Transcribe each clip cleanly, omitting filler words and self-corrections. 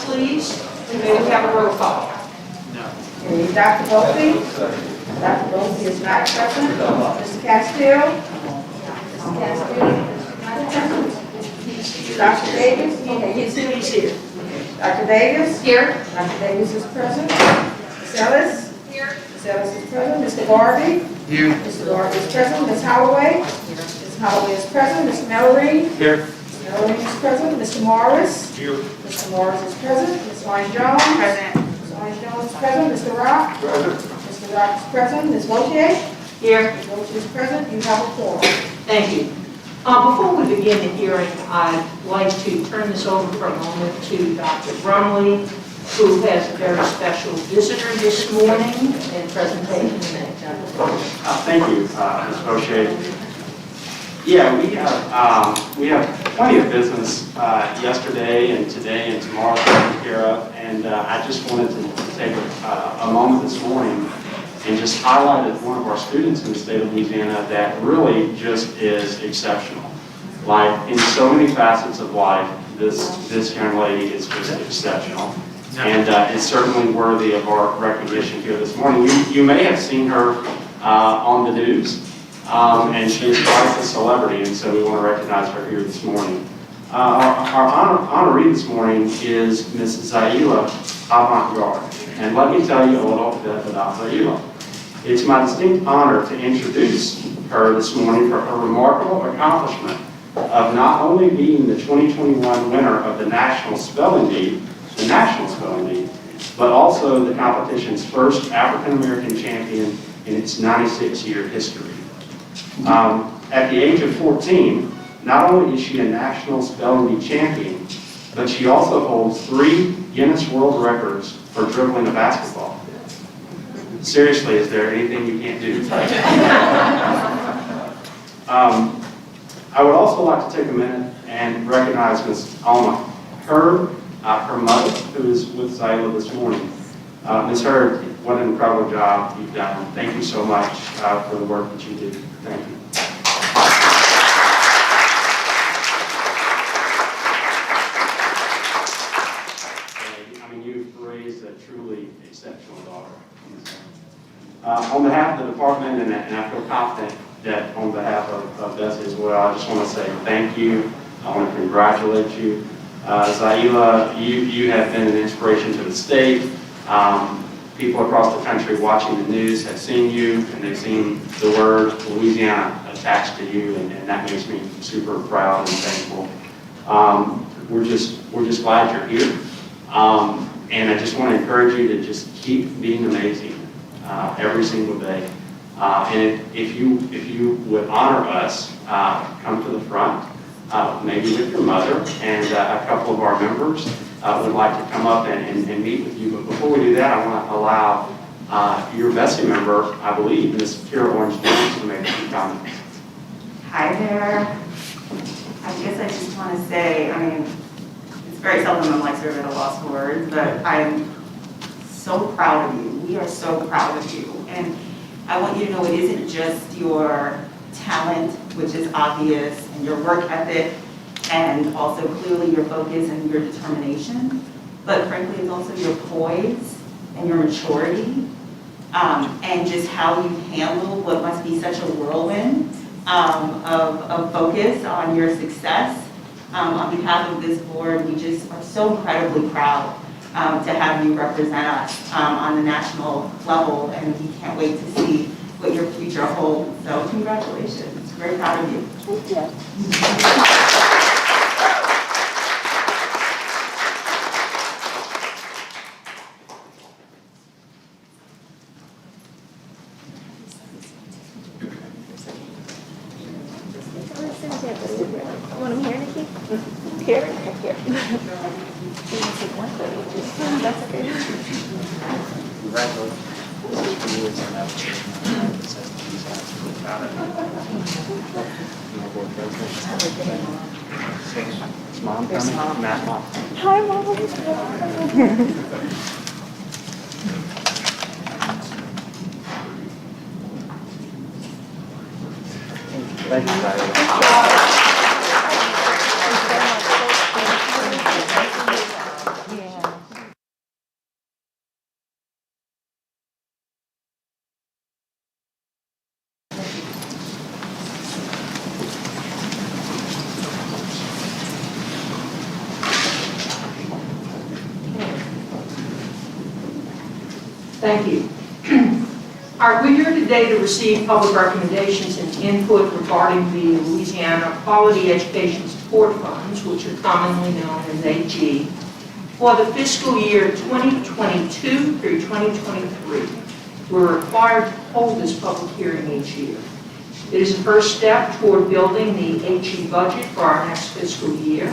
please, and may we have a roll call? Okay, Dr. Volpe? Dr. Volpe is not present. Mr. Castile? Mr. Castile is not present. Dr. Davis? He's here. Dr. Davis? Here. Dr. Davis is present. Ms. Ellis? Here. Ms. Ellis is present. Mr. Garvey? Here. Mr. Garvey is present. Ms. Holloway? Ms. Holloway is present. Mr. Mallory? Here. Ms. Mallory is present. Mr. Morris? Here. Mr. Morris is present. Ms. Orange Jones? Present. Ms. Orange Jones is present. Mr. Rock? Present. Mr. Rock is present. Ms. Lotier? Here. Ms. Lotier is present. You have a quorum. Thank you. Before we begin the hearing, I'd like to turn this over for a moment to Dr. Brumley, who has a very special visitor this morning and presentation to make. Thank you, Ms. Boucher. Yeah, we have plenty of business yesterday and today and tomorrow to take care of, and I just wanted to take a moment this morning and just highlight one of our students in the state of Louisiana that really just is exceptional. Like, in so many facets of life, this young lady is just exceptional. And it's certainly worthy of our recognition here this morning. You may have seen her on the news, and she is quite a celebrity, and so we want to recognize her here this morning. Our honoree this morning is Mrs. Zaila Avant-Garde. And let me tell you a little bit about Zaila. It's my distinct honor to introduce her this morning for her remarkable accomplishment of not only being the 2021 winner of the National Spelling Bee, but also the competition's first African-American champion in its 96-year history. At the age of 14, not only is she a National Spelling Bee champion, but she also holds 3 Guinness World Records for dribbling a basketball. Seriously, is there anything you can't do? I would also like to take a minute and recognize Ms. Alma Hurd, her mother, who is with Zaila this morning. Ms. Hurd, what an incredible job you've done. Thank you so much for the work that you do. Thank you. I mean, you've raised a truly exceptional daughter. On behalf of the department, and I feel confident that on behalf of Bessie as well, I just want to say thank you. I want to congratulate you. Zaila, you have been an inspiration to the state. People across the country watching the news have seen you, and they've seen the word Louisiana attached to you, and that makes me super proud and thankful. We're just glad you're here, and I just want to encourage you to just keep being amazing every single day. And if you would honor us, come to the front, maybe with your mother, and a couple of our members would like to come up and meet with you. But before we do that, I want to allow your Bessie member, I believe, Ms. Kira Orange Jones, to make a few comments. Hi there. I guess I just want to say, I mean, it's very seldom I'm like sort of at a loss for words, but I'm so proud of you. We are so proud of you. And I want you to know it isn't just your talent, which is obvious, and your work ethic, and also clearly your focus and your determination, but frankly it's also your poise and your maturity, and just how you handle what must be such a whirlwind of focus on your success. On behalf of this board, we just are so incredibly proud to have you represent us on the national level, and we can't wait to see what your future holds. So congratulations. Very proud of you. Thank you. You want them here, Nikki? Here? Here. You want to take one? That's okay. Congratulations. Is Mom coming? Matt, Mom. Hi, Mom. Thank you, Zaila. Yeah. Thank you. All right, we're here today to receive public recommendations and input regarding the Louisiana Quality Education Support Funds, which are commonly known as AG, for the fiscal year 2022 through 2023. We're required to hold this public hearing each year. It is the first step toward building the HE budget for our next fiscal year.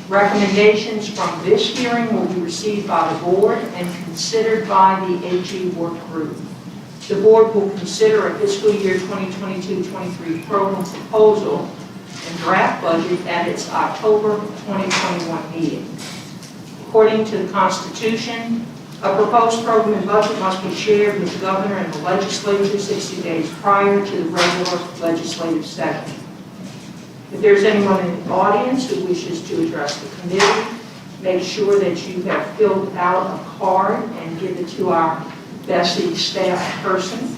Recommendations from this hearing will be received by the board and considered by the HE work group. The board will consider a fiscal year 2022-23 program proposal and draft budget at its October 2021 meeting. According to the Constitution, a proposed program and budget must be shared with the governor and the legislature 60 days prior to the regular legislative session. If there's anyone in the audience who wishes to address the committee, make sure that you have filled out a card and give it to our Bessie staff person.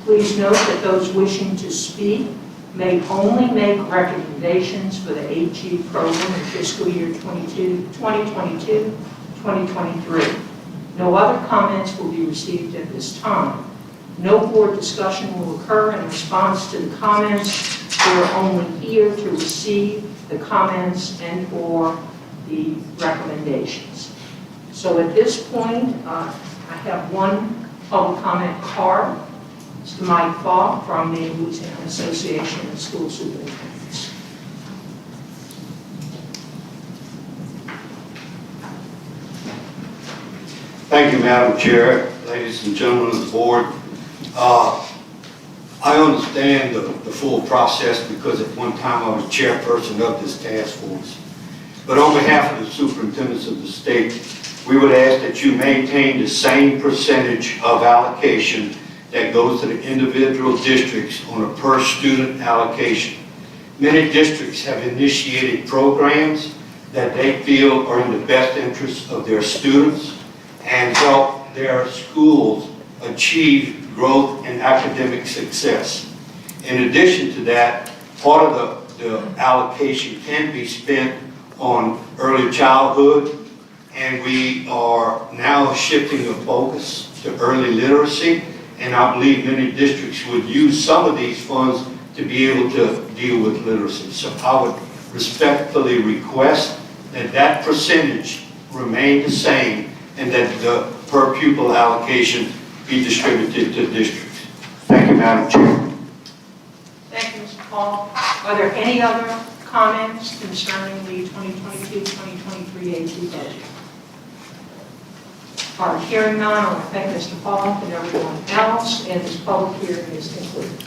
Please note that those wishing to speak may only make recommendations for the AG program in fiscal year 2022-2023. No other comments will be received at this time. No board discussion will occur in response to the comments. We are only here to receive the comments and/or the recommendations. So at this point, I have one public comment card. Mr. Mike Falk from the Louisiana Association of School Superintendents. Thank you, Madam Chair, ladies and gentlemen of the board. I understand the full process because at one time I was chairperson of this task force. But on behalf of the superintendents of the state, we would ask that you maintain the same percentage of allocation that goes to the individual districts on a per student allocation. Many districts have initiated programs that they feel are in the best interest of their students and help their schools achieve growth and academic success. In addition to that, part of the allocation can be spent on early childhood, and we are now shifting the focus to early literacy, and I believe many districts would use some of these funds to be able to deal with literacy. So I would respectfully request that that percentage remain the same and that the per pupil allocation be distributed to districts. Thank you, Madam Chair. Thank you, Mr. Paul. Are there any other comments concerning the 2022-2023 AG budget? All right, hearing none, I want to thank Mr. Paul and everyone else, and this public hearing is concluded.